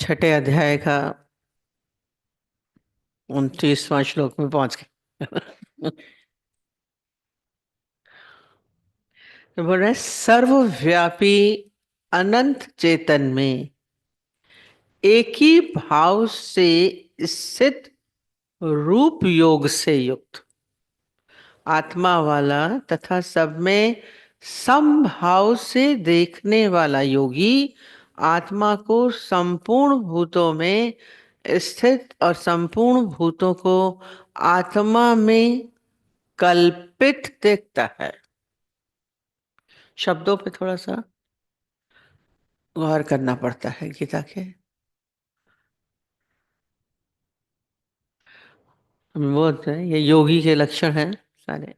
छठे अध्याय का 29वां श्लोक में पहुंच गए। तो बोल रहे सर्वव्यापी अनंत चेतन में एक ही भाव से स्थित रूप योग से युक्त आत्मा वाला तथा सब में समभाव से देखने वाला योगी आत्मा को संपूर्ण भूतों में स्थित और संपूर्ण भूतों को आत्मा में कल्पित देखता है। शब्दों पे थोड़ा सा गौर करना पड़ता है गीता के। हम बोलते हैं ये योगी के लक्षण हैं सारे।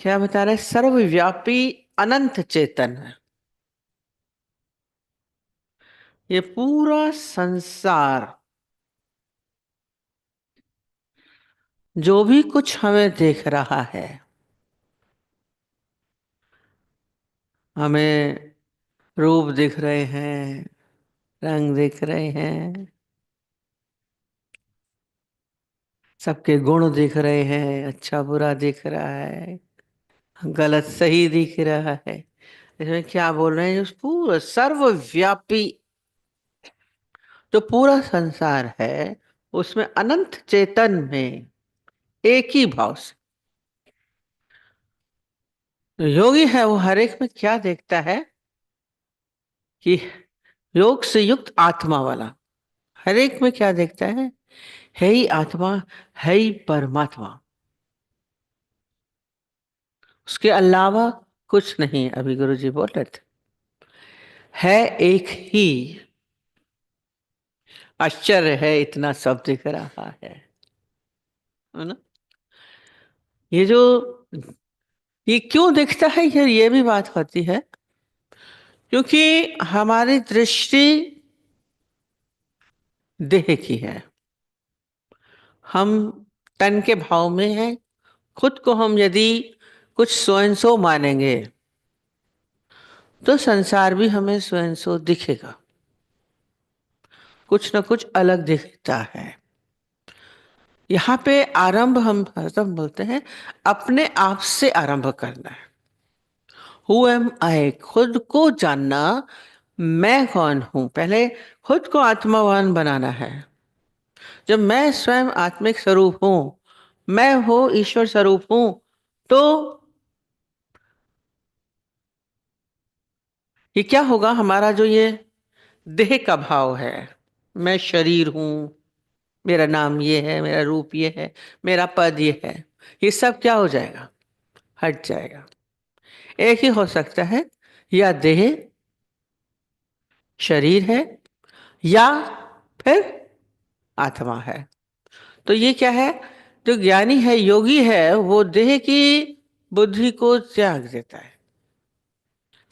क्या बता रहे? सर्वव्यापी अनंत चेतन है। ये पूरा संसार जो भी कुछ हमें देख रहा है, हमें रूप दिख रहे हैं, रंग दिख रहे हैं, सबके गुण दिख रहे हैं, अच्छा बुरा दिख रहा है, गलत सही दिख रहा है। इसमें क्या बोल रहे हैं? उस पूरा सर्वव्यापी जो पूरा संसार है उसमें अनंत चेतन में एक ही भाव से जो योगी है वो हर एक में क्या देखता है कि योग से युक्त आत्मा वाला हर एक में क्या देखता है ही आत्मा, है ही परमात्मा, उसके अलावा कुछ नहीं। अभी गुरु जी बोल रहे थे है एक ही। आश्चर्य है इतना सब दिख रहा है ना। ये जो ये क्यों दिखता है ये भी बात होती है क्योंकि हमारी दृष्टि देह की है। हम तन के भाव में हैं। खुद को हम यदि कुछ स्वयं सो मानेंगे तो संसार भी हमें स्वयं सो दिखेगा। कुछ ना कुछ अलग दिखता है। यहाँ पे आरंभ हम हरदम बोलते हैं अपने आप से आरंभ करना है। हु एम आई, खुद को जानना, मैं कौन हूं। पहले खुद को आत्मावान बनाना है। जब मैं स्वयं आत्मिक स्वरूप हूं, मैं हो ईश्वर स्वरूप हूं, तो ये क्या होगा? हमारा जो ये देह का भाव है, मैं शरीर हूं, मेरा नाम ये है, मेरा रूप ये है, मेरा पद ये है, ये सब क्या हो जाएगा? हट जाएगा। एक ही हो सकता है, या देह शरीर है या फिर आत्मा है। तो ये क्या है? जो ज्ञानी है, योगी है, वो देह की बुद्धि को त्याग देता है।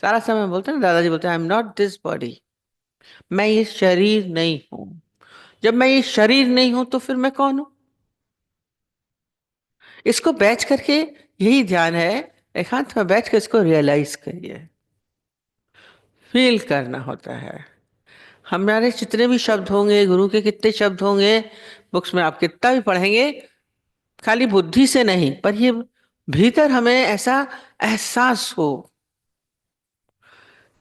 सारा समय बोलते हैं ना, दादाजी बोलते हैं I am not this body, मैं ये शरीर नहीं हूं। जब मैं ये शरीर नहीं हूं तो फिर मैं कौन हूं? इसको बैठ करके यही ध्यान है, एकांत में बैठ कर इसको रियलाइज करिए, फील करना होता है। हमारे जितने भी शब्द होंगे, गुरु के कितने शब्द होंगे, बुक्स में आप कितना भी पढ़ेंगे, खाली बुद्धि से नहीं, पर ये भीतर हमें ऐसा एहसास हो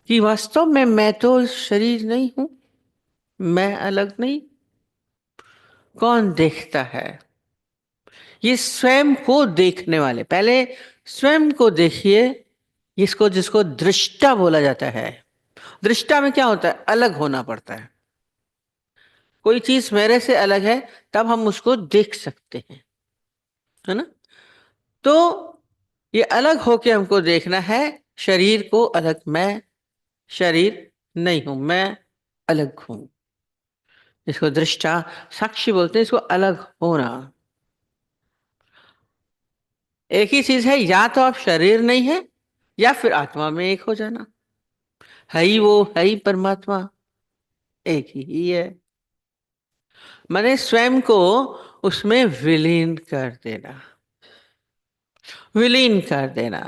कि वास्तव में मैं तो शरीर नहीं हूं, मैं अलग नहीं। कौन देखता है? ये स्वयं को देखने वाले। पहले स्वयं को देखिए। इसको जिसको दृष्टा बोला जाता है। दृष्टा में क्या होता है? अलग होना पड़ता है। कोई चीज मेरे से अलग है तब हम उसको देख सकते हैं, है ना। तो ये अलग होके हमको देखना है। शरीर को अलग, मैं शरीर नहीं हूं, मैं अलग हूं। इसको दृष्टा, साक्षी बोलते हैं। इसको अलग होना एक ही चीज है। या तो आप शरीर नहीं है या फिर आत्मा में एक हो जाना। है ही वो, है ही परमात्मा, एक ही है। मैंने स्वयं को उसमें विलीन कर देना, विलीन कर देना।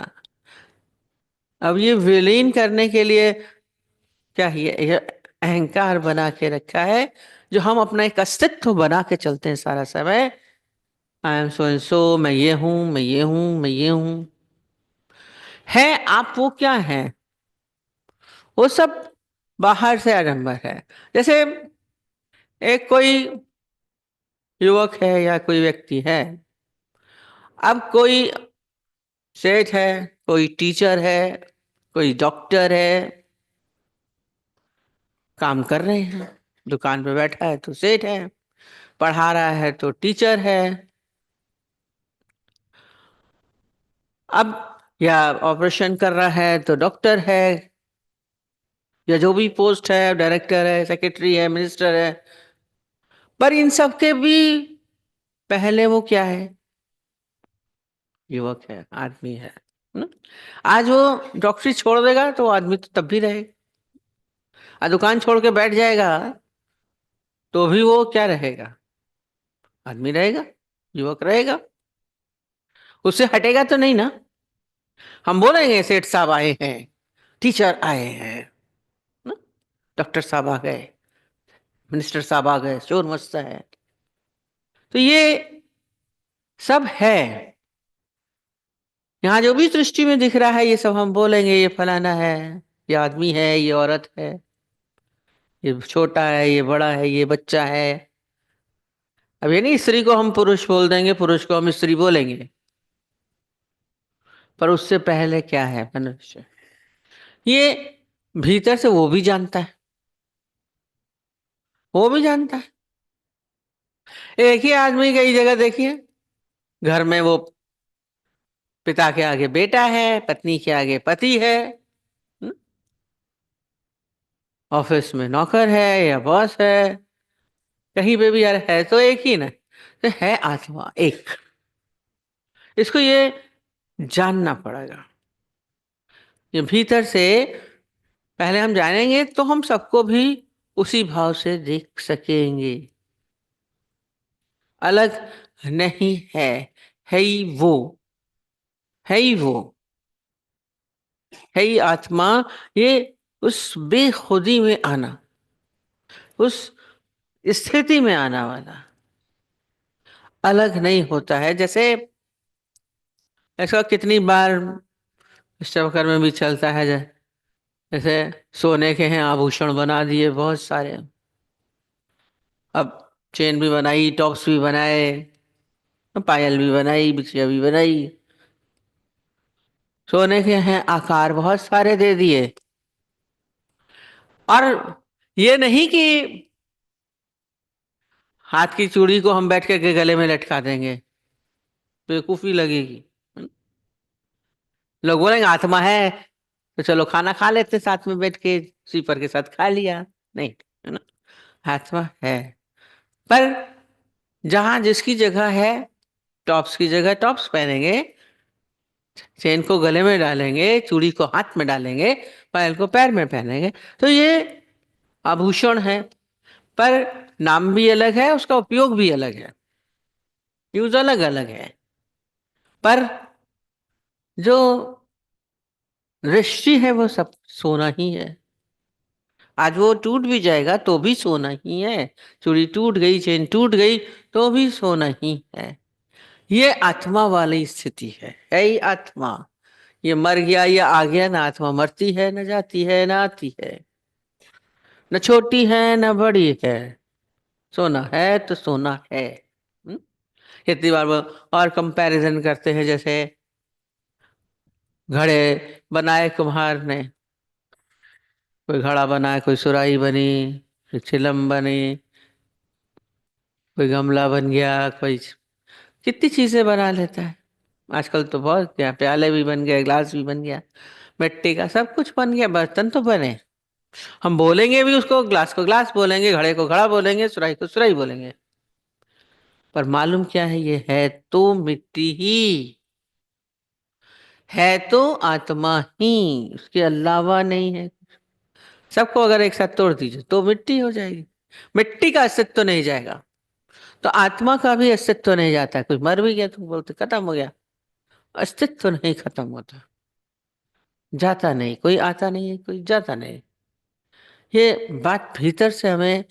अब ये विलीन करने के लिए क्या है? अहंकार बना के रखा है, जो हम अपना एक अस्तित्व बना के चलते हैं सारा समय। I am so and so, मैं ये हूं, मैं ये हूं, मैं ये हूं। है आप वो क्या है, वो सब बाहर से आडंबर है। जैसे एक कोई युवक है या कोई व्यक्ति है, अब कोई सेठ है, कोई टीचर है, कोई डॉक्टर है, काम कर रहे हैं। दुकान पे बैठा है तो सेठ है, पढ़ा रहा है तो टीचर है। अब या ऑपरेशन कर रहा है तो डॉक्टर है, या जो भी पोस्ट है, डायरेक्टर है, सेक्रेटरी है, मिनिस्टर है। पर इन सब के भी पहले वो क्या है, युवक है, आदमी है ना? आज वो डॉक्टरी छोड़ देगा तो आदमी तो तब भी रहेगा। आज दुकान छोड़ के बैठ जाएगा तो भी वो क्या रहेगा, आदमी रहेगा, युवक रहेगा। उससे हटेगा तो नहीं ना। हम बोलेंगे सेठ साहब आए हैं, टीचर आए हैं ना, डॉक्टर साहब आ गए, मिनिस्टर साहब आ गए, शोर मचता है। तो ये सब है। यहाँ जो भी सृष्टि में दिख रहा है ये सब हम बोलेंगे ये फलाना है, ये आदमी है, ये औरत है, ये छोटा है, ये बड़ा है, ये बच्चा है। अब ये नहीं स्त्री को हम पुरुष बोल देंगे, पुरुष को हम स्त्री बोलेंगे, पर उससे पहले क्या है मनुष्य, ये भीतर से वो भी जानता है, वो भी जानता है। एक ही आदमी कई जगह देखिए, घर में वो पिता के आगे बेटा है, पत्नी के आगे पति है, हम्म, ऑफिस में नौकर है या बॉस है, कहीं पे भी यार है तो एक ही ना। तो है आत्मा एक, इसको ये जानना पड़ेगा। ये भीतर से पहले हम जानेंगे तो हम सबको भी उसी भाव से देख सकेंगे। अलग नहीं है ही वो, है ही वो, है ही आत्मा। ये उस बेखुदी में आना, उस स्थिति में आना वाला अलग नहीं होता है। जैसे ऐसा कितनी बार इस चक्कर में भी चलता है, जैसे सोने के हैं आभूषण बना दिए बहुत सारे, अब चेन भी बनाई, टॉप्स भी बनाए, पायल भी बनाई, बिछिया भी बनाई, सोने के हैं आकार बहुत सारे दे दिए। और ये नहीं कि हाथ की चूड़ी को हम बैठ के गले में लटका देंगे, बेवकूफी लगेगी। लोग बोलेंगे आत्मा है तो चलो खाना खा लेते साथ में बैठ के, स्वीपर के साथ खा लिया। नहीं, है ना, आत्मा है। पर जहां जिसकी जगह है, टॉप्स की जगह टॉप्स पहनेंगे, चेन को गले में डालेंगे, चूड़ी को हाथ में डालेंगे, पायल को पैर में पहनेंगे, तो ये आभूषण है। पर नाम भी अलग है, उसका उपयोग भी अलग है, यूज अलग अलग है। पर जो दृष्टि है वो सब सोना ही है। आज वो टूट भी जाएगा तो भी सोना ही है, चूड़ी टूट गई, चेन टूट गई तो भी सोना ही है। ये आत्मा वाली स्थिति है ही आत्मा। ये मर गया या आ गया ना, आत्मा मरती है न जाती है न आती है, न छोटी है न बड़ी है, सोना है तो सोना है। हम्म? कितनी बार वो और कंपैरिजन करते हैं, जैसे घड़े बनाए कुम्हार ने, कोई घड़ा बनाया, कोई सुराही बनी, कोई चिलम बनी, कोई गमला बन गया, कोई कितनी चीजें बना लेता है। आजकल तो बहुत क्या, प्याले भी बन गए, ग्लास भी बन गया, मिट्टी का सब कुछ बन गया, बर्तन तो बने। हम बोलेंगे भी उसको, ग्लास को ग्लास बोलेंगे, घड़े को घड़ा बोलेंगे, सुराही को सुराही बोलेंगे। पर मालूम क्या है, ये है तो मिट्टी ही, है तो आत्मा ही, उसके अलावा नहीं है। सबको अगर एक साथ तोड़ दीजिए तो मिट्टी हो जाएगी, मिट्टी का अस्तित्व तो नहीं जाएगा। तो आत्मा का भी अस्तित्व तो नहीं जाता। कोई मर भी गया तो बोलते खत्म हो गया, अस्तित्व तो नहीं खत्म होता, जाता नहीं, कोई आता नहीं है, कोई जाता नहीं। ये बात भीतर से हमें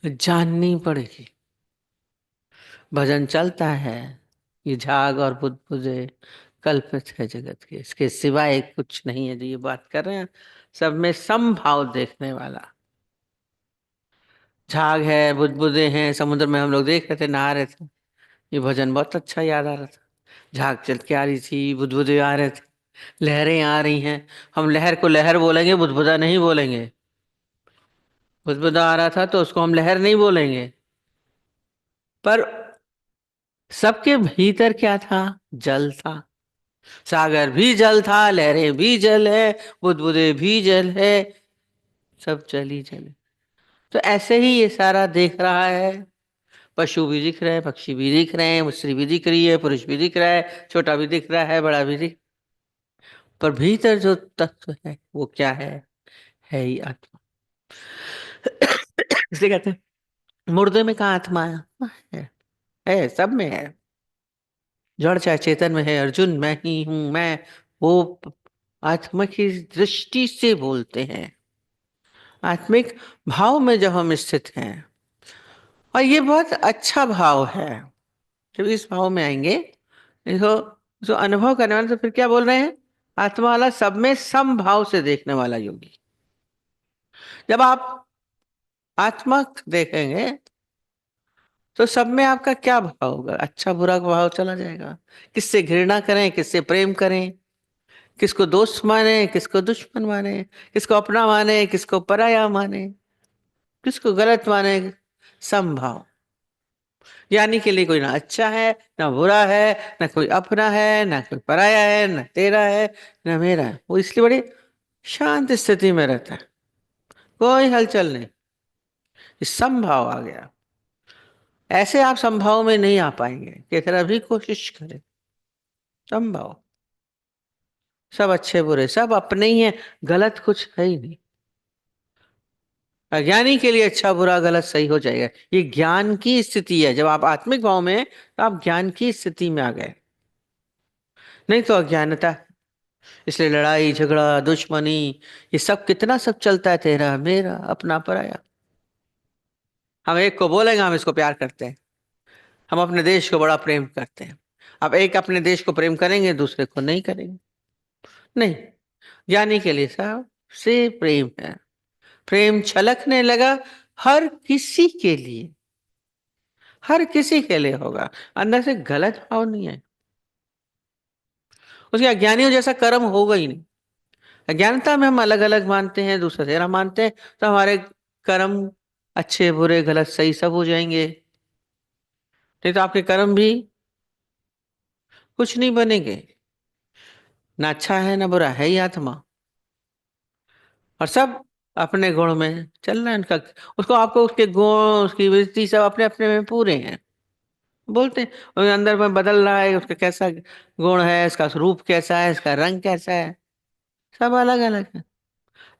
जाननी पड़ेगी। भजन चलता है, ये झाग और बुदबुदे कल्पित है जगत के, इसके सिवाय कुछ नहीं है। जो ये बात कर रहे हैं, सब में समभाव देखने वाला। झाग है, बुदबुदे हैं, समुद्र में हम लोग देख रहे थे, नहा रहे थे, ये भजन बहुत अच्छा याद आ रहा था। झाग चल के आ रही थी, बुदबुदे आ रहे थे, लहरें आ रही हैं। हम लहर को लहर बोलेंगे, बुदबुदा नहीं बोलेंगे। बुदबुदा आ रहा था तो उसको हम लहर नहीं बोलेंगे। पर सबके भीतर क्या था? जल था। सागर भी जल था, लहरें भी जल है, बुदबुदे भी जल है, सब जल ही जल है। तो ऐसे ही ये सारा देख रहा है। पशु भी दिख रहे हैं, पक्षी भी दिख रहे हैं, स्त्री भी दिख रही है, पुरुष भी दिख रहा है, छोटा भी दिख रहा है, बड़ा भी दिख। पर भीतर जो तत्व है वो क्या है ही आत्मा। इसलिए कहते हैं मुर्दे में कहाँ आत्मा है? है, सब में है। जड़ चाहे चेतन में है। अर्जुन, मैं ही हूं मैं। वो आत्मा की दृष्टि से बोलते हैं, आत्मिक भाव में जब हम स्थित हैं। और ये बहुत अच्छा भाव है। जब इस भाव में आएंगे, देखो, जो अनुभव करने वाला, तो फिर क्या बोल रहे हैं? आत्मा वाला, सब में सम भाव से देखने वाला योगी। जब आप आत्मा देखेंगे तो सब में आपका क्या भाव होगा? अच्छा बुरा का भाव चला जाएगा। किससे घृणा करें, किससे प्रेम करें, किसको दोस्त माने, किसको दुश्मन माने, किसको अपना माने, किसको पराया माने, किसको गलत माने। समभाव। यानी के लिए कोई ना अच्छा है, ना बुरा है, ना कोई अपना है, ना कोई पराया है, ना तेरा है, ना मेरा है। वो इसलिए बड़ी शांत स्थिति में रहता है, कोई हलचल नहीं। ये समभाव आ गया। ऐसे आप समभाव में नहीं आ पाएंगे, कितना भी कोशिश करें। समभाव, सब अच्छे बुरे, सब अपने ही हैं, गलत कुछ है ही नहीं। अज्ञानी के लिए अच्छा बुरा गलत सही हो जाएगा। ये ज्ञान की स्थिति है। जब आप आत्मिक भाव में हैं, तो आप ज्ञान की स्थिति में आ गए। नहीं तो अज्ञानता। इसलिए लड़ाई झगड़ा दुश्मनी, ये सब कितना सब चलता है, तेरा मेरा अपना पराया। हम एक को बोलेंगे हम इसको प्यार करते हैं, हम अपने देश को बड़ा प्रेम करते हैं। अब एक अपने देश को प्रेम करेंगे, दूसरे को नहीं करेंगे। नहीं, ज्ञानी के लिए सब से प्रेम है। प्रेम छलकने लगा हर किसी के लिए, हर किसी के लिए होगा। अंदर से गलत भाव नहीं है। उसके अज्ञानियों जैसा कर्म होगा ही नहीं। अज्ञानता में हम अलग अलग मानते हैं, दूसरा तेरा मानते हैं, तो हमारे कर्म अच्छे बुरे गलत सही सब हो जाएंगे। नहीं तो आपके कर्म भी कुछ नहीं बनेंगे। ना अच्छा है ना बुरा, है ही आत्मा। और सब अपने गुण में चल रहा है उनका। उसको आपको उसके गुण, उसकी वृत्ति सब अपने अपने में पूरे हैं। बोलते हैं और अंदर में बदल रहा है, उसका कैसा गुण है, इसका रूप कैसा है, इसका रंग कैसा है, सब अलग अलग है।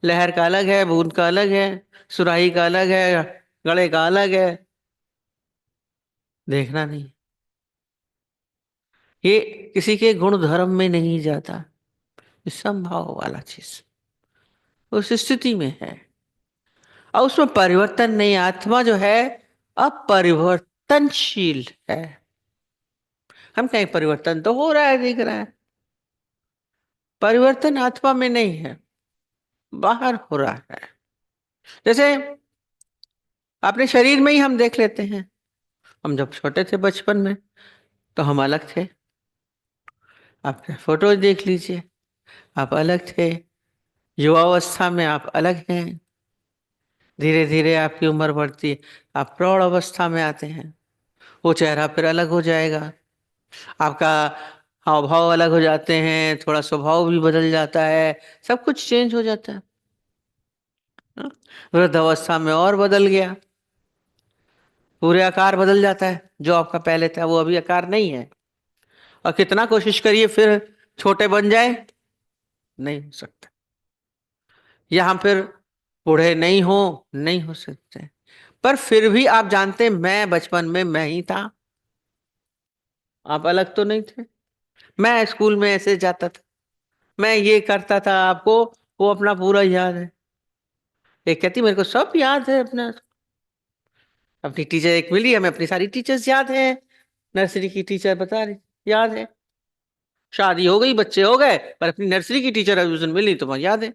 लहर का अलग है, बूंद का अलग है, सुराही का अलग है, गले का अलग है। देखना नहीं, ये किसी के गुण धर्म में नहीं जाता। ये संभाव वाला चीज उस स्थिति में है, और उसमें परिवर्तन नहीं। आत्मा जो है अपरिवर्तनशील है। हम कहें परिवर्तन तो हो रहा है, दिख रहा है। परिवर्तन आत्मा में नहीं है, बाहर हो रहा है। जैसे अपने शरीर में ही हम देख लेते हैं। हम जब छोटे थे बचपन में, तो हम अलग थे। आप फोटो देख लीजिए, आप अलग थे। युवावस्था में आप अलग हैं। धीरे धीरे आपकी उम्र बढ़ती है, आप प्रौढ़ अवस्था में आते हैं, वो चेहरा फिर अलग हो जाएगा। आपका हाव भाव अलग हो जाते हैं, थोड़ा स्वभाव भी बदल जाता है, सब कुछ चेंज हो जाता है। हाँ? वृद्धावस्था में और बदल गया, पूरे आकार बदल जाता है। जो आपका पहले था वो अभी आकार नहीं है। और कितना कोशिश करिए फिर छोटे बन जाए, नहीं हो सकता। या हम फिर बूढ़े नहीं हो सकते। पर फिर भी आप जानते हैं, मैं बचपन में मैं ही था। आप अलग तो नहीं थे। मैं स्कूल में ऐसे जाता था, मैं ये करता था, आपको वो अपना पूरा याद है। एक कहती मेरे को सब याद है अपना। अपनी टीचर एक मिली, हमें अपनी सारी टीचर्स याद है। नर्सरी की टीचर बता रही याद है। शादी हो गई, बच्चे हो गए, पर अपनी नर्सरी की टीचर अभी उस दिन मिली तो मुझे याद है।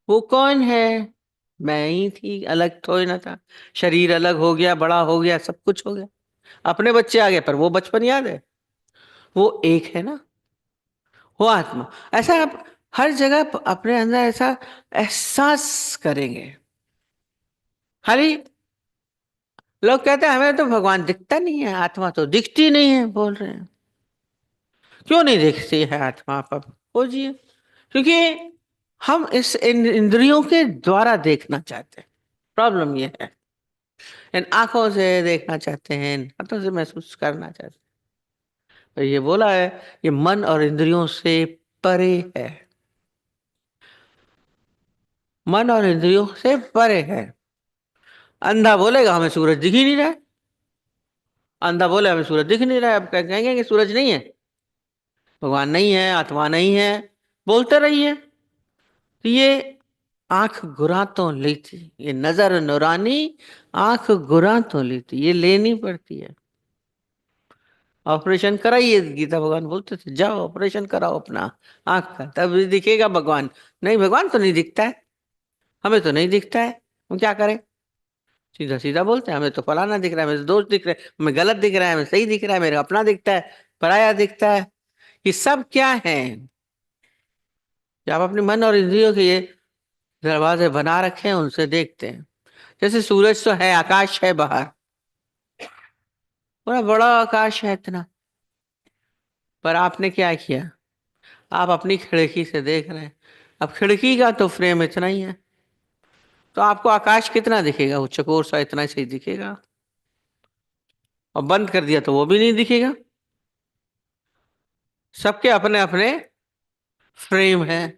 वो कौन है? मैं ही थी, अलग थोड़ी ना था। शरीर अलग हो गया, बड़ा हो गया, सब कुछ हो गया। अपने बच्चे आ गए, पर वो बचपन याद है। वो एक है ना, वो आत्मा। ऐसा आप हर जगह अपने अंदर ऐसा एहसास करेंगे। खाली लोग कहते हैं हमें तो भगवान दिखता नहीं है, आत्मा तो दिखती नहीं है, बोल रहे हैं। क्यों नहीं दिखती है आत्मा? आप अब खोजिए। क्योंकि हम इस इन इंद्रियों के द्वारा देखना चाहते हैं। प्रॉब्लम ये है, इन आंखों से देखना चाहते हैं, इन हाथों से महसूस करना चाहते हैं। तो ये बोला है, ये मन और इंद्रियों से परे है। मन और इंद्रियों से परे है। अंधा बोलेगा हमें सूरज दिख ही नहीं रहा है। अंधा बोले हमें सूरज दिख नहीं रहा है, अब कहेंगे कि सूरज नहीं है, भगवान नहीं है, आत्मा नहीं है, बोलते रहिए। तो ये आंख गुरा तो लेती, ये नजर नुरानी, आंख गुरा तो लेती, ये लेनी पड़ती है। ऑपरेशन कराइए, गीता भगवान बोलते थे, जाओ ऑपरेशन कराओ अपना आंख का, तब भी दिखेगा भगवान। नहीं, भगवान तो नहीं दिखता है, हमें तो नहीं दिखता है, हम क्या करें? सीधा सीधा बोलते हैं, हमें तो फलाना दिख रहा है, हमें तो दोस्त दिख रहे हैं, हमें गलत दिख रहा है, हमें सही दिख रहा है, मेरा अपना दिखता है, पराया दिखता है। ये सब क्या है? जब आप अपने मन और इंद्रियों के ये दरवाजे बना रखे हैं, उनसे देखते हैं। जैसे सूरज तो है, आकाश है बाहर, बड़ा बड़ा आकाश है इतना, पर आपने क्या किया? आप अपनी खिड़की से देख रहे हैं। अब खिड़की का तो फ्रेम इतना ही है, तो आपको आकाश कितना दिखेगा? वो चकोर सा इतना सही दिखेगा। और बंद कर दिया तो वो भी नहीं दिखेगा। सबके अपने अपने फ्रेम है।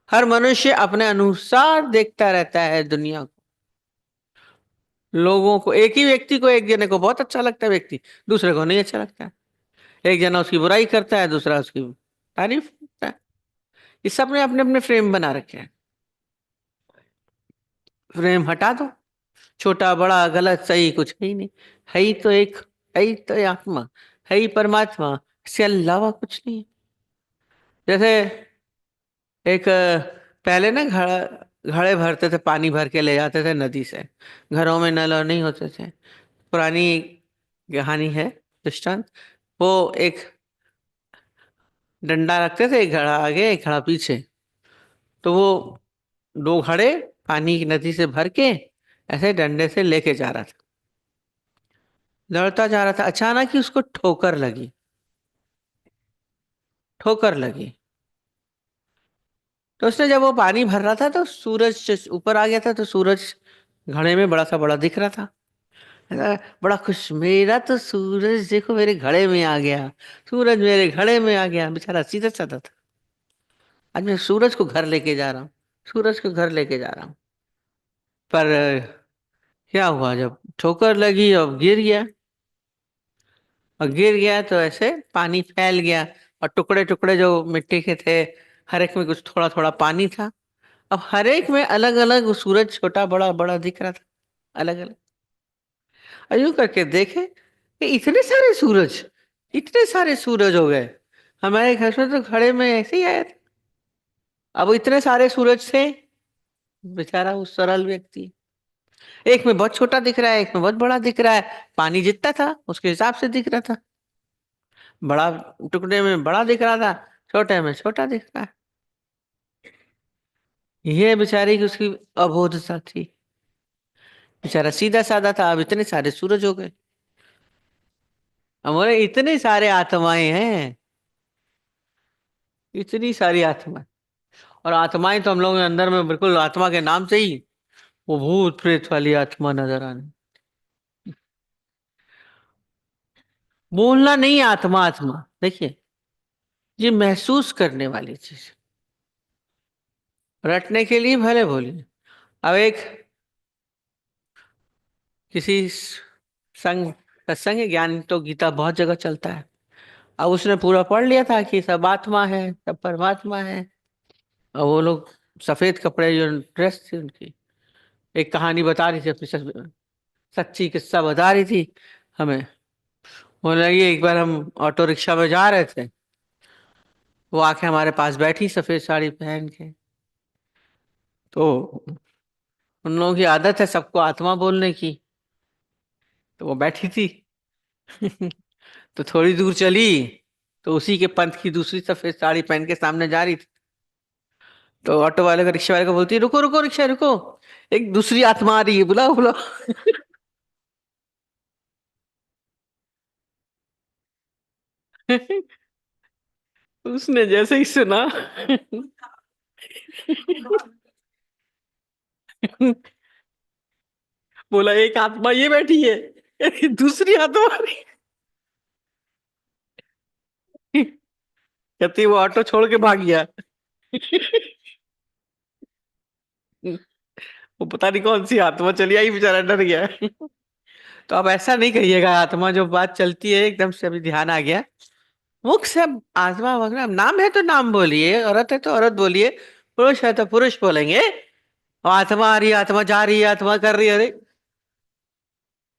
हर मनुष्य अपने अनुसार देखता रहता है दुनिया को, लोगों को। एक ही व्यक्ति को एक जने को बहुत अच्छा लगता है व्यक्ति, दूसरे को नहीं अच्छा लगता है। एक जना उसकी बुराई करता है, दूसरा उसकी तारीफ करता है। ये सब ने अपने अपने फ्रेम बना रखे हैं। फ्रेम हटा दो, छोटा बड़ा गलत सही कुछ है ही नहीं। है ही तो एक, है ही तो आत्मा, है ही परमात्मा, इसके अलावा कुछ नहीं है। जैसे एक पहले ना घड़ा, घड़े भरते थे, पानी भर के ले जाते थे नदी से। घरों में नल और नहीं होते थे। पुरानी कहानी है, दृष्टांत। वो एक डंडा रखते थे, एक घड़ा आगे एक घड़ा पीछे। तो वो दो घड़े पानी की नदी से भर के ऐसे डंडे से लेके जा रहा था। दौड़ता जा रहा था, अचानक ही उसको ठोकर लगी। ठोकर लगी तो उसने, जब वो पानी भर रहा था तो सूरज ऊपर आ गया था, तो सूरज घड़े में बड़ा सा बड़ा दिख रहा था। बड़ा खुश, मेरा तो सूरज देखो मेरे घड़े में आ गया, सूरज मेरे घड़े में आ गया। बेचारा सीधा साधा था। आज मैं सूरज को घर लेके जा रहा हूँ, सूरज को घर लेके जा रहा हूँ। पर क्या हुआ, जब ठोकर लगी और गिर गया। और गिर गया तो ऐसे पानी फैल गया, और टुकड़े टुकड़े जो मिट्टी के थे, हर एक में कुछ थोड़ा थोड़ा पानी था। अब हर एक में अलग अलग सूरज छोटा बड़ा बड़ा दिख रहा था, अलग अलग। और यूं करके देखे कि इतने सारे सूरज, इतने सारे सूरज हो गए। हमारे घर में तो घड़े में ऐसे ही आया था, अब इतने सारे सूरज थे। बेचारा वो सरल व्यक्ति, एक में बहुत छोटा दिख रहा है, एक में बहुत बड़ा दिख रहा है। पानी जितना था उसके हिसाब से दिख रहा था। बड़ा टुकड़े में बड़ा दिख रहा था, छोटे में छोटा दिख रहा है। ये बेचारी की उसकी अबोधता थी। बेचारा सीधा साधा था, अब इतने सारे सूरज हो गए। हमारे इतने सारे आत्माएं हैं, इतनी सारी आत्माएं। और आत्माएं तो हम लोगों के अंदर में, बिल्कुल आत्मा के नाम से ही वो भूत प्रेत वाली आत्मा नजर आने। बोलना नहीं है आत्मा, आत्मा देखिए, ये महसूस करने वाली चीज। रटने के लिए भले बोलिए। अब एक किसी संघ, सत्संग ज्ञान तो गीता बहुत जगह चलता है। अब उसने पूरा पढ़ लिया था कि सब आत्मा है, सब परमात्मा है। और वो लोग सफेद कपड़े जो ड्रेस थी उनकी, एक कहानी बता रही थी अपनी सच्ची किस्सा बता रही थी हमें। बोले लगी एक बार हम ऑटो रिक्शा में जा रहे थे, वो आके हमारे पास बैठी सफेद साड़ी पहन के। तो उन लोगों की आदत है सबको आत्मा बोलने की, तो वो बैठी थी। तो थोड़ी दूर चली, तो उसी के पंथ की दूसरी सफेद साड़ी पहन के सामने जा रही थी। तो ऑटो वाले को, रिक्शा वाले को बोलती है, रुको रुको रिक्शा रुको, एक दूसरी आत्मा आ रही है, बुलाओ बुलाओ। उसने जैसे ही सुना, बोला एक आत्मा ये बैठी है, दूसरी आत्मा आ रही है। कहती वो ऑटो छोड़ के भाग गया। वो पता नहीं कौन सी आत्मा चली आई, बेचारा डर गया। तो अब ऐसा नहीं कहिएगा, आत्मा जो बात चलती है एकदम से अभी ध्यान आ गया, मुख से अब आत्मा वगैरह, नाम है तो नाम बोलिए, औरत है तो औरत बोलिए, पुरुष है तो पुरुष बोलेंगे। और आत्मा आ रही है, आत्मा जा रही है, आत्मा कर रही है, अरे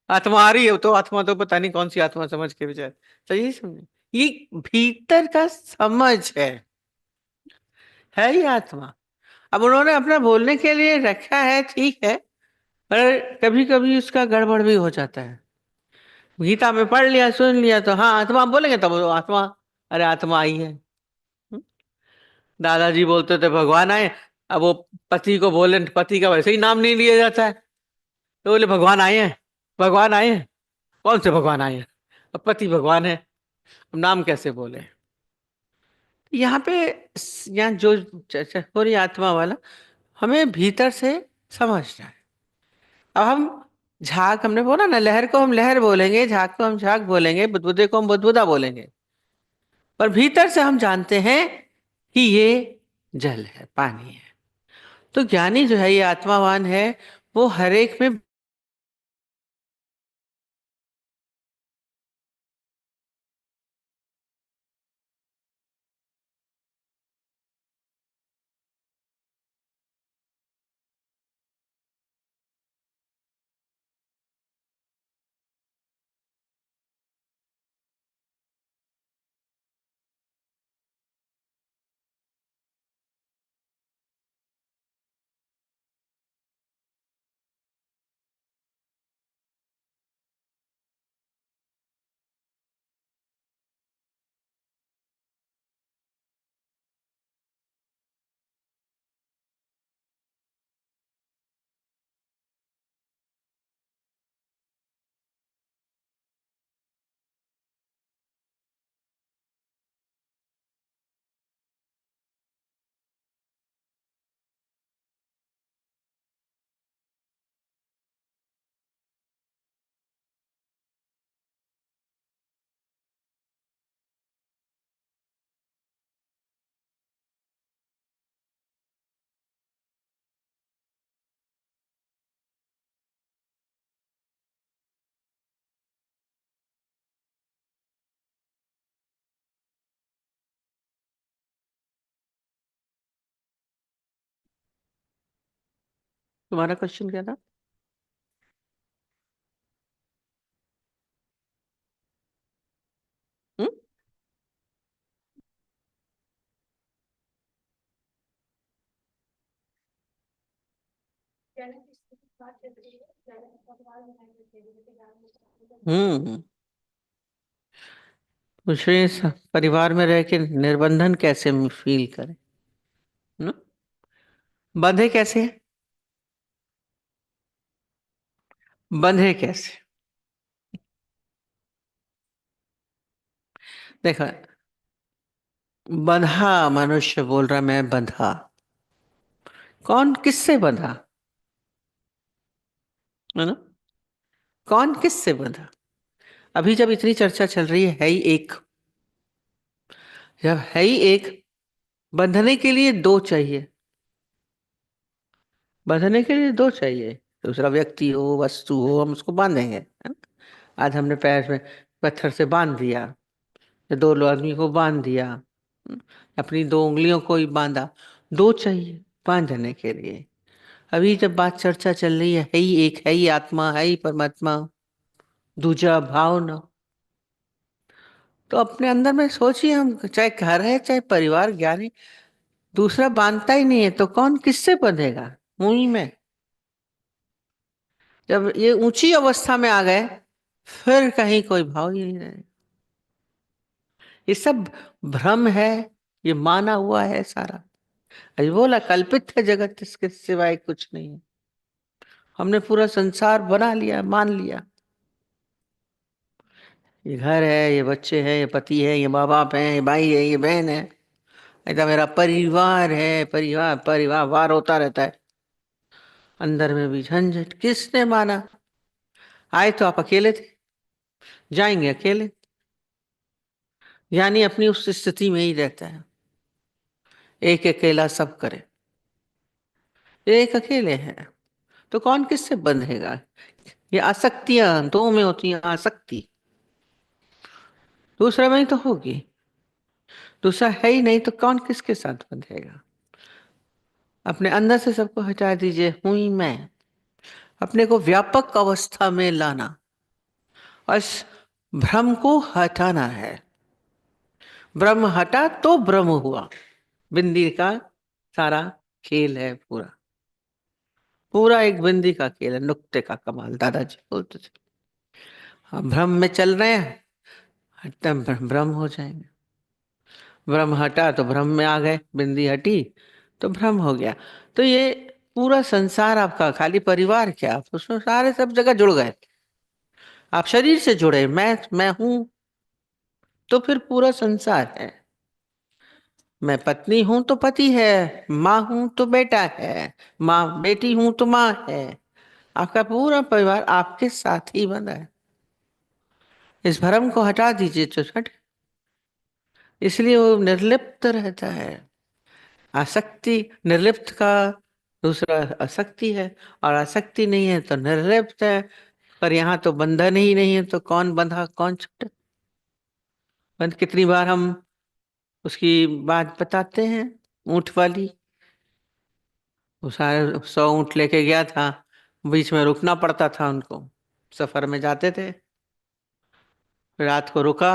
आत्मा आ रही है तो आत्मा तो पता नहीं कौन सी आत्मा समझ के विचार। सही समझे, ये भीतर का समझ है ये आत्मा। अब उन्होंने अपना बोलने के लिए रखा है, ठीक है, पर कभी कभी उसका गड़बड़ भी हो जाता है। गीता में पढ़ लिया, सुन लिया, तो हाँ आत्मा बोलेंगे तब वो आत्मा, अरे आत्मा आई है। हम्म? दादाजी बोलते थे भगवान आए, अब वो पति को बोले, पति का वैसे ही नाम नहीं लिया जाता है, तो बोले भगवान आए हैं, भगवान आए हैं, कौन से भगवान आए हैं, अब पति भगवान है, अब नाम कैसे बोले। यहाँ पे यहाँ जो चर्चा हो रही है आत्मा वाला, हमें भीतर से समझना है। अब हम झाग, हमने बोला ना, लहर को हम लहर बोलेंगे, झाग को हम झाग बोलेंगे, बुदबुदे को हम बुदबुदा बोलेंगे, पर भीतर से हम जानते हैं कि ये जल है, पानी है। तो ज्ञानी जो है, ये आत्मावान है, वो हर एक में। तुम्हारा क्वेश्चन क्या था? हम्म? हम्म। दूसरे परिवार में रह के निर्बंधन कैसे फील करें, ना? बंधे कैसे हैं? बंधे कैसे? देखो, बंधा मनुष्य बोल रहा, मैं बंधा, कौन किससे बंधा, है ना? कौन किससे बंधा? अभी जब इतनी चर्चा चल रही है ही एक, जब है ही एक, बंधने के लिए दो चाहिए, बंधने के लिए दो चाहिए, दूसरा व्यक्ति हो, वस्तु हो, हम उसको बांधेंगे, है ना? आज हमने पैर में पत्थर से बांध दिया, या दो आदमी को बांध दिया, अपनी दो उंगलियों को ही बांधा, दो चाहिए। बांधने के लिए। अभी जब बात चर्चा चल रही है ही एक, है ही आत्मा, है ही परमात्मा, दूजा भाव न, तो अपने अंदर में सोचिए, हम चाहे घर है चाहे परिवार, ज्ञान है, दूसरा बांधता ही नहीं है तो कौन किससे बंधेगा? मुंह में। जब ये ऊंची अवस्था में आ गए, फिर कहीं कोई भाव ही नहीं रहे। ये सब भ्रम है, ये माना हुआ है सारा। अभी बोला कल्पित है जगत, इसके सिवाय कुछ नहीं है। हमने पूरा संसार बना लिया, मान लिया। ये घर है, ये बच्चे हैं, ये पति है, ये माँ बाप है, ये भाई है, ये बहन है, ऐसा मेरा परिवार है। परिवार परिवार वार होता रहता है, अंदर में भी झंझट। किसने माना? आए तो आप अकेले थे, जाएंगे अकेले। यानी अपनी उस स्थिति में ही रहता है, एक अकेला सब करे। एक अकेले हैं तो कौन किससे बंधेगा? ये आसक्तियां दो में होती हैं, आसक्ति। दूसरा में ही तो होगी, दूसरा है ही नहीं तो कौन किसके साथ बंधेगा? अपने अंदर से सबको हटा दीजिए, हूं ही मैं। अपने को व्यापक अवस्था में लाना और इस भ्रम को हटाना है। ब्रह्म हटा तो ब्रह्म हुआ। बिंदी का सारा खेल है पूरा। पूरा एक बिंदी का खेल है, नुक्ते का कमाल, दादाजी बोलते थे। हम भ्रम में चल रहे हैं, एकदम भ्रम हो जाएंगे। भ्रम हटा तो भ्रम में आ गए, बिंदी हटी तो भ्रम हो गया। तो ये पूरा संसार आपका, खाली परिवार क्या, आप उसमें सारे सब जगह जुड़ गए। आप शरीर से जुड़े, मैं हूं तो फिर पूरा संसार है। मैं पत्नी हूं तो पति है, माँ हूं तो बेटा है, माँ बेटी हूं तो माँ है। आपका पूरा परिवार आपके साथ ही बंधा है। इस भ्रम को हटा दीजिए तो हट, इसलिए वो निर्लिप्त रहता है। आसक्ति निर्लिप्त का दूसरा आसक्ति है, और आसक्ति नहीं है तो निर्लिप्त है। पर यहाँ तो बंधन ही नहीं है तो कौन बंधा कौन छूटा? बंध कितनी बार हम उसकी बात बताते हैं। ऊंट वाली, वो सारे 100 ऊंट लेके गया था, बीच में रुकना पड़ता था उनको। सफर में जाते थे, रात को रुका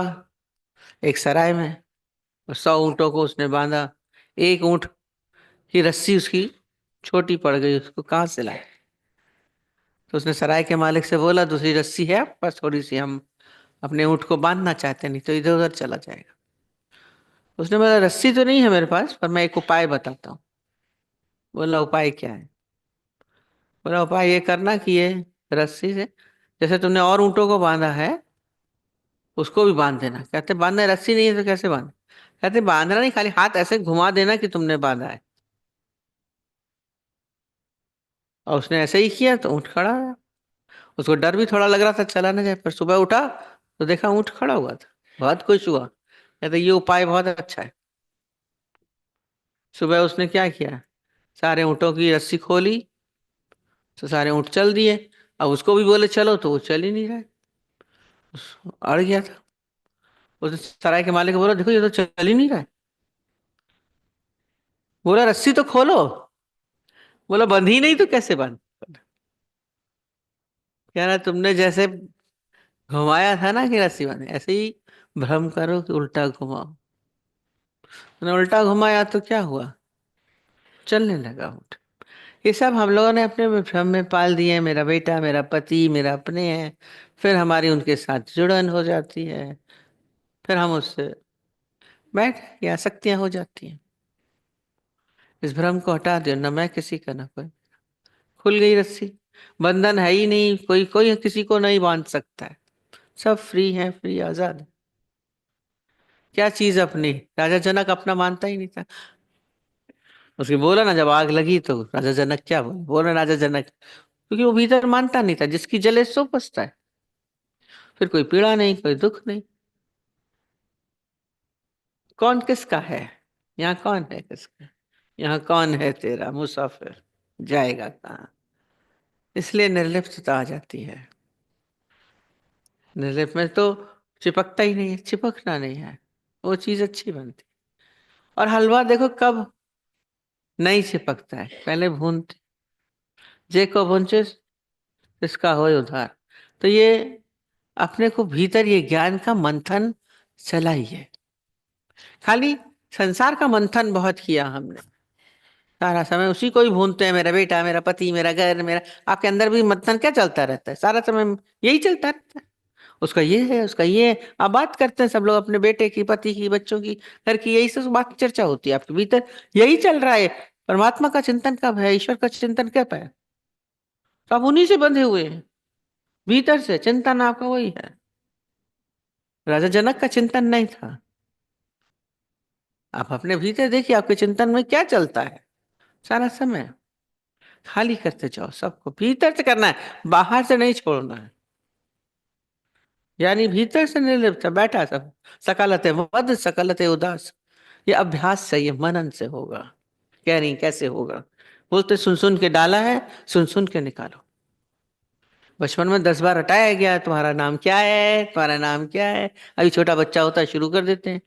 एक सराय में, और 100 ऊंटों को उसने बांधा। एक ऊंट की रस्सी उसकी छोटी पड़ गई, उसको कहाँ से लाए? तो उसने सराय के मालिक से बोला, दूसरी रस्सी है आपके पास थोड़ी सी, हम अपने ऊंट को बांधना चाहते, नहीं तो इधर उधर चला जाएगा। उसने बोला रस्सी तो नहीं है मेरे पास, पर मैं एक उपाय बताता हूँ। बोला उपाय क्या है? बोला उपाय ये करना कि ये रस्सी से, जैसे तुमने और ऊंटों को बांधा है, उसको भी बांध देना। कहते बांधना है, रस्सी नहीं है तो कैसे बांध? कहते बांधना नहीं, खाली हाथ ऐसे घुमा देना कि तुमने बांधा है। और उसने ऐसे ही किया तो ऊंट खड़ा है। उसको डर भी थोड़ा लग रहा था चला ना जाए, पर सुबह उठा तो देखा ऊंट खड़ा हुआ था। बहुत खुश हुआ, कहते ये उपाय बहुत अच्छा है। सुबह उसने क्या किया, सारे ऊँटों की रस्सी खोली तो सारे ऊँट चल दिए। अब उसको भी बोले चलो तो वो चल ही नहीं रहा है, अड़ गया था। उसने सराय के मालिक को बोला देखो ये तो चल ही नहीं रहा है। बोला रस्सी तो खोलो। बोला बंध ही नहीं तो कैसे बंद? कह रहा तुमने जैसे घुमाया था ना कि रस्सी बांधे, ऐसे ही भ्रम करो कि उल्टा घुमाओ। तूने उल्टा घुमाया तो क्या हुआ? चलने लगा ऊँट। ये सब हम लोगों ने अपने भ्रम में पाल दिए, मेरा बेटा, मेरा पति, मेरा अपने हैं। फिर हमारी उनके साथ जुड़न हो जाती है, फिर हम उससे बैठ या आसक्तियां हो जाती हैं। इस भ्रम को हटा दो, न मैं किसी का न कोई। खुल गई रस्सी, बंधन है ही नहीं, कोई कोई किसी को नहीं बांध सकता है। सब फ्री है, फ्री आजाद है। क्या चीज अपनी? राजा जनक अपना मानता ही नहीं था। उसके बोला ना, जब आग लगी तो राजा जनक क्या बोले? बोला राजा जनक, क्योंकि वो भीतर मानता नहीं था, जिसकी जले सो पछता है। फिर कोई पीड़ा नहीं, कोई दुख नहीं। कौन किसका है? यहाँ कौन है किसका? यहाँ कौन है तेरा मुसाफिर, जाएगा कहाँ? इसलिए निर्लिप्तता आ जाती है। निर्लिप्त में तो चिपकता ही नहीं है, चिपकना नहीं है, वो चीज अच्छी बनती। और हलवा देखो कब नहीं चिपकता है, पहले भूनते। जे को भूंचे इसका होय उधार। तो ये अपने को भीतर ये ज्ञान का मंथन चला ही है। खाली संसार का मंथन बहुत किया हमने, सारा समय उसी को ही भूनते हैं, मेरा बेटा, मेरा पति, मेरा घर, मेरा। आपके अंदर भी मंथन क्या चलता रहता है सारा समय? यही चलता रहता है। उसका ये है, उसका ये है। आप बात करते हैं सब लोग अपने बेटे की, पति की, बच्चों की, घर की, यही सब बात चर्चा होती है आपके भीतर। यही चल रहा है। परमात्मा का चिंतन कब है? ईश्वर का चिंतन कब है? तो आप उन्हीं से बंधे हुए हैं भीतर से। चिंतन आपका वही है। राजा जनक का चिंतन नहीं था। आप अपने भीतर देखिए, आपके चिंतन में क्या चलता है सारा समय। खाली करते जाओ, सबको भीतर से करना है, बाहर से नहीं छोड़ना है। यानी भीतर से निर्लिप्त है, बैठा सब। सकलते वद सकलते उदास। ये अभ्यास से, ये मनन से होगा। कह रही कैसे होगा? बोलते सुन सुन के डाला है, सुन सुन के निकालो। बचपन में 10 बार हटाया गया, तुम्हारा नाम क्या है, तुम्हारा नाम क्या है। अभी छोटा बच्चा होता है, शुरू कर देते हैं,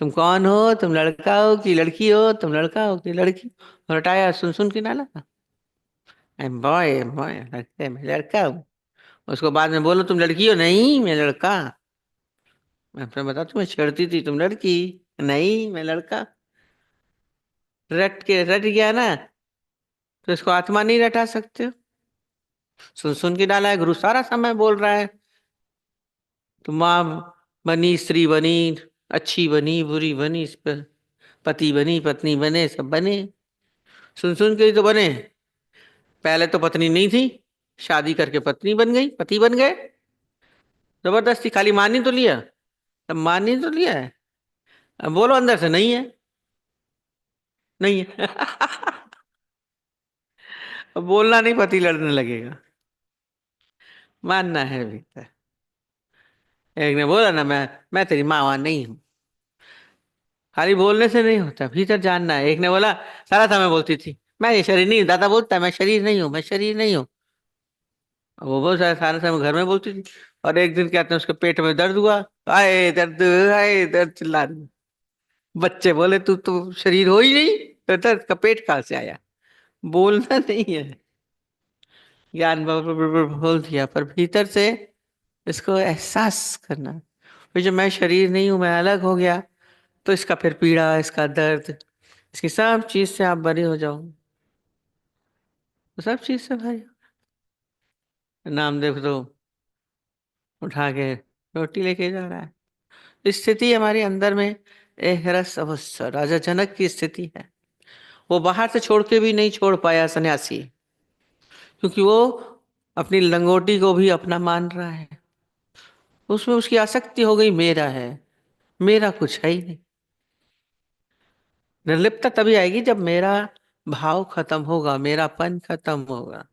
तुम कौन हो, तुम लड़का हो कि लड़की हो, तुम लड़का हो कि लड़की। और हटाया, सुन सुन के डाला। आई एम बॉय, बॉय, लड़के, मैं लड़का हूँ। उसको बाद में बोलो तुम लड़की हो, नहीं मैं लड़का। मैं फिर बता, तुम्हें छेड़ती थी, तुम लड़की। नहीं मैं लड़का। रट के रट गया ना, तो इसको आत्मा नहीं रटा सकते हो। सुन सुन के डाला है, गुरु सारा समय बोल रहा है। तुम माँ बनी, स्त्री बनी, अच्छी बनी, बुरी बनी, पति बनी, पत्नी बने, सब बने। सुन सुन के ही तो बने। पहले तो पत्नी नहीं थी, शादी करके पत्नी बन गई, पति बन गए। जबरदस्ती, खाली मान ही तो लिया। अब मान ही तो लिया है। अब बोलो अंदर से नहीं है। नहीं है। अब बोलना नहीं, पति लड़ने लगेगा। मानना है भीतर। एक ने बोला ना, मैं तेरी माँ वाँ नहीं हूँ। खाली बोलने से नहीं होता, भीतर जानना है। एक ने बोला, सारा था मैं बोलती थी मैं ये शरीर नहीं हूँ, दादा बोलता है मैं शरीर नहीं हूँ, मैं शरीर नहीं हूँ। और वो बहुत सारा सारा समय घर में बोलती थी। और एक दिन कहते हैं उसके पेट में दर्द हुआ। आए दर्द, आए दर्द, चिल्ला रही। बच्चे बोले तू तो शरीर हो ही नहीं, तो दर्द का पेट कहाँ से आया? बोलना नहीं है। ज्ञान बोल दिया, पर भीतर से इसको एहसास करना। फिर जब मैं शरीर नहीं हूं, मैं अलग हो गया, तो इसका फिर पीड़ा, इसका दर्द, इसकी सब चीज से आप बरी हो जाओ। तो सब चीज से भाई, नाम देख तो उठा के रोटी लेके जा रहा है। स्थिति हमारे अंदर में एक रस अवश्य राजा जनक की स्थिति है। वो बाहर से छोड़ के भी नहीं छोड़ पाया सन्यासी, क्योंकि वो अपनी लंगोटी को भी अपना मान रहा है। उसमें उसकी आसक्ति हो गई, मेरा है, मेरा कुछ है ही नहीं। निर्लिप्तता तभी आएगी जब मेरा भाव खत्म होगा, मेरापन खत्म होगा।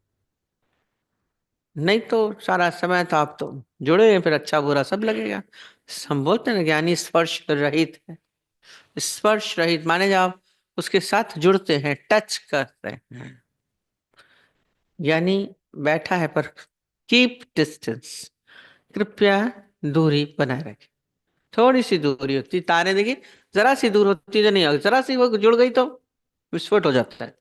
नहीं तो सारा समय तो आप तो जुड़े हैं, फिर अच्छा बुरा सब लगेगा। हम बोलते हैं ना, ज्ञानी स्पर्श रहित है। स्पर्श रहित माने जब आप उसके साथ जुड़ते हैं, टच करते हैं। यानी बैठा है पर कीप डिस्टेंस, कृपया दूरी बनाए रखें। थोड़ी सी दूरी होती, तारे देखिए, जरा सी दूर होती तो नहीं होगी, जरा सी वो जुड़ गई तो विस्फोट हो जाता है।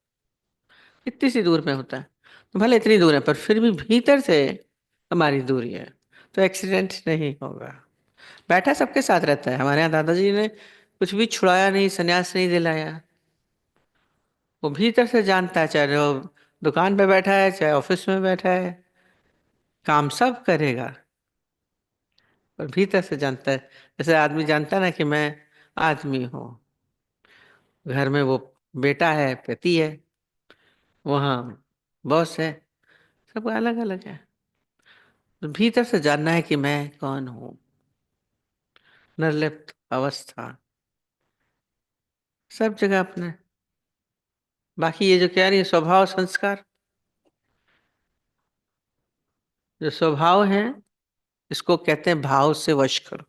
इतनी सी दूर में होता है। तो भले इतनी दूर है, पर फिर भी भीतर से हमारी दूरी है, तो एक्सीडेंट नहीं होगा। बैठा सबके साथ रहता है। हमारे यहाँ दादाजी ने कुछ भी छुड़ाया नहीं, संन्यास नहीं दिलाया। वो भीतर से जानता है, चाहे वो दुकान पे बैठा है, चाहे ऑफिस में बैठा है, काम सब करेगा, पर भीतर से जानता है। जैसे आदमी जानता है ना कि मैं आदमी हूँ। घर में वो बेटा है, पति है, वहाँ बॉस है, सब अलग अलग है। तो भीतर से जानना है कि मैं कौन हूँ। निर्लिप्त अवस्था सब जगह अपने। बाकी ये जो कह रही है स्वभाव संस्कार, जो स्वभाव है, इसको कहते हैं भाव से वश करो।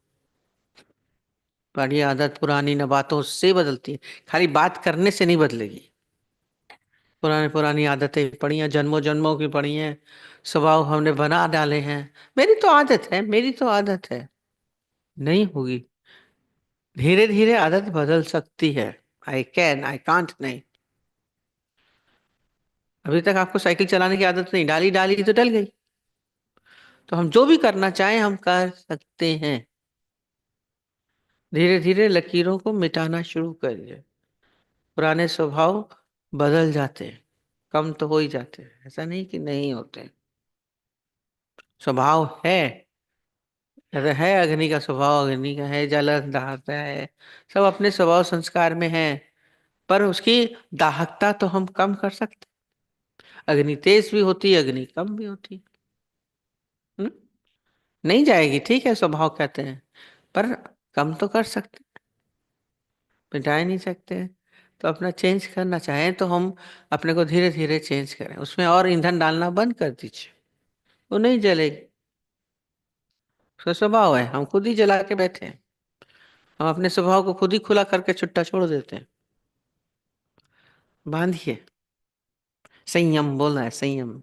बड़ी आदत पुरानी न बातों से बदलती है, खाली बात करने से नहीं बदलेगी। पुरानी पुरानी आदतें पड़ी हैं, जन्मों जन्मों की पड़ी हैं, स्वभाव हमने बना डाले हैं। मेरी तो आदत है, मेरी तो आदत है। नहीं होगी। धीरे धीरे आदत बदल सकती है। आई कैन, आई कांट नहीं। अभी तक आपको साइकिल चलाने की आदत नहीं, डाली डाली तो डल गई। तो हम जो भी करना चाहें हम कर सकते हैं। धीरे धीरे लकीरों को मिटाना शुरू करिए। पुराने स्वभाव बदल जाते हैं, कम तो हो ही जाते हैं, ऐसा नहीं कि नहीं होते। स्वभाव है, अगर है अग्नि का स्वभाव, अग्नि का है, जलन दहाता है, सब अपने स्वभाव संस्कार में है। पर उसकी दाहकता तो हम कम कर सकते। अग्नि तेज भी होती है, अग्नि कम भी होती है। हम्म? नहीं जाएगी, ठीक है, स्वभाव कहते हैं, पर कम तो कर सकते, मिटा ही नहीं सकते। तो अपना चेंज करना चाहें तो हम अपने को धीरे धीरे चेंज करें, उसमें और ईंधन डालना बंद कर दीजिए, वो नहीं जलेगी। उसका स्वभाव है, हम खुद ही जला के बैठे हैं। हम अपने स्वभाव को खुद ही खुला करके छुट्टा छोड़ देते हैं। बांधिए। संयम बोलना है, संयम।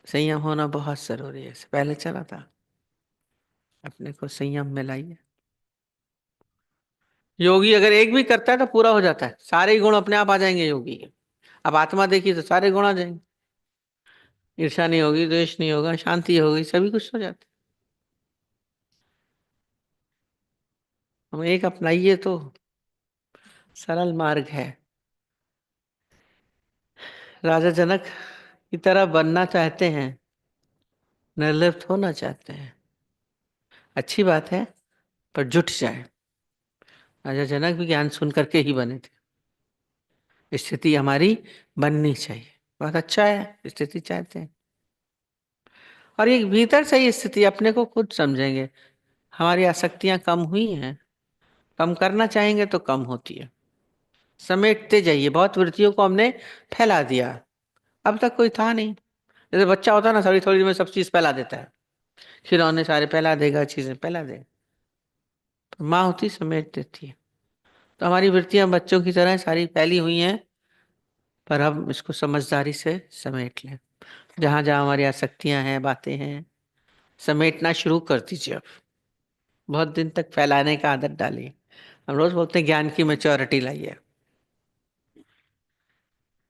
संयम होना बहुत जरूरी है, पहले चला था। अपने को संयम में लाइए। योगी अगर एक भी करता है तो पूरा हो जाता है, सारे ही गुण अपने आप आ जाएंगे योगी के। अब आत्मा देखिए तो सारे गुण आ जाएंगे। ईर्ष्या नहीं होगी, द्वेष नहीं होगा, शांति होगी, सभी कुछ हो जाता है। हम एक अपनाइए तो सरल मार्ग है। राजा जनक की तरह बनना चाहते हैं, निर्लिप्त होना चाहते हैं, अच्छी बात है, पर जुट जाए। राजा जनक भी ज्ञान सुन करके ही बने थे। स्थिति हमारी बननी चाहिए, बहुत अच्छा है, स्थिति चाहते हैं। और ये भीतर से ही स्थिति अपने को खुद समझेंगे, हमारी आसक्तियां कम हुई हैं, कम करना चाहेंगे तो कम होती है। समेटते जाइए, बहुत वृत्तियों को हमने फैला दिया, अब तक कोई था नहीं। जैसे बच्चा होता है ना, थोड़ी थोड़ी देर में सब चीज फैला देता है, खिलौने सारे फैला देगा, चीजें फैला देगा। तो माँ होती समेट देती है। तो हमारी वृत्तियां बच्चों की तरह सारी फैली हुई हैं, पर हम इसको समझदारी से समेट लें। जहां जहां हमारी आसक्तियां हैं, बातें हैं, समेटना शुरू कर दीजिए अब। बहुत दिन तक फैलाने का आदत डालिए। हम रोज बोलते हैं ज्ञान की मैच्योरिटी लाइए।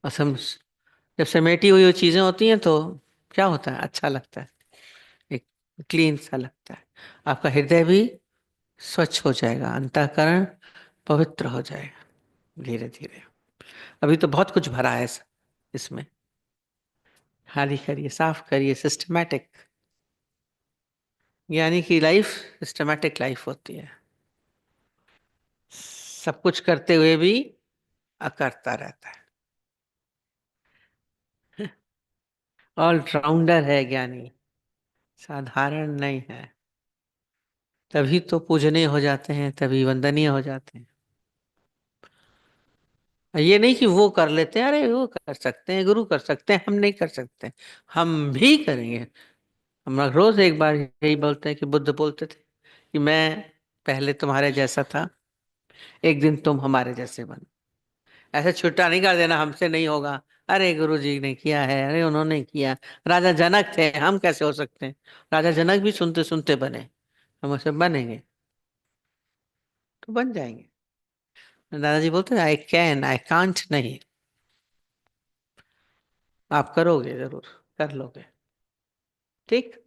और जब समेटी हुई वो चीजें होती हैं तो क्या होता है, अच्छा लगता है, एक क्लीन सा लगता है। आपका हृदय भी स्वच्छ हो जाएगा, अंतःकरण पवित्र हो जाएगा धीरे धीरे। अभी तो बहुत कुछ भरा है इसमें। खाली करिए, साफ करिए, सिस्टमैटिक। यानी कि लाइफ सिस्टमैटिक लाइफ होती है, सब कुछ करते हुए भी अकर्ता रहता है। ऑलराउंडर है ज्ञानी, साधारण नहीं है। तभी तो पूजनीय हो जाते हैं, तभी वंदनीय हो जाते हैं। ये नहीं कि वो कर लेते हैं, अरे वो कर सकते हैं, गुरु कर सकते हैं, हम नहीं कर सकते। हम भी करेंगे। हम रोज एक बार यही बोलते हैं कि बुद्ध बोलते थे कि मैं पहले तुम्हारे जैसा था, एक दिन तुम हमारे जैसे बनो। ऐसे छुट्टा नहीं कर देना, हमसे नहीं होगा, अरे गुरु जी ने किया है, अरे उन्होंने किया। राजा जनक थे, हम कैसे हो सकते हैं? राजा जनक भी सुनते सुनते बने, हम ऐसे बनेंगे तो बन जाएंगे। दादाजी बोलते आई कैन, आई कांट नहीं। आप करोगे जरूर, कर लोगे। ठीक।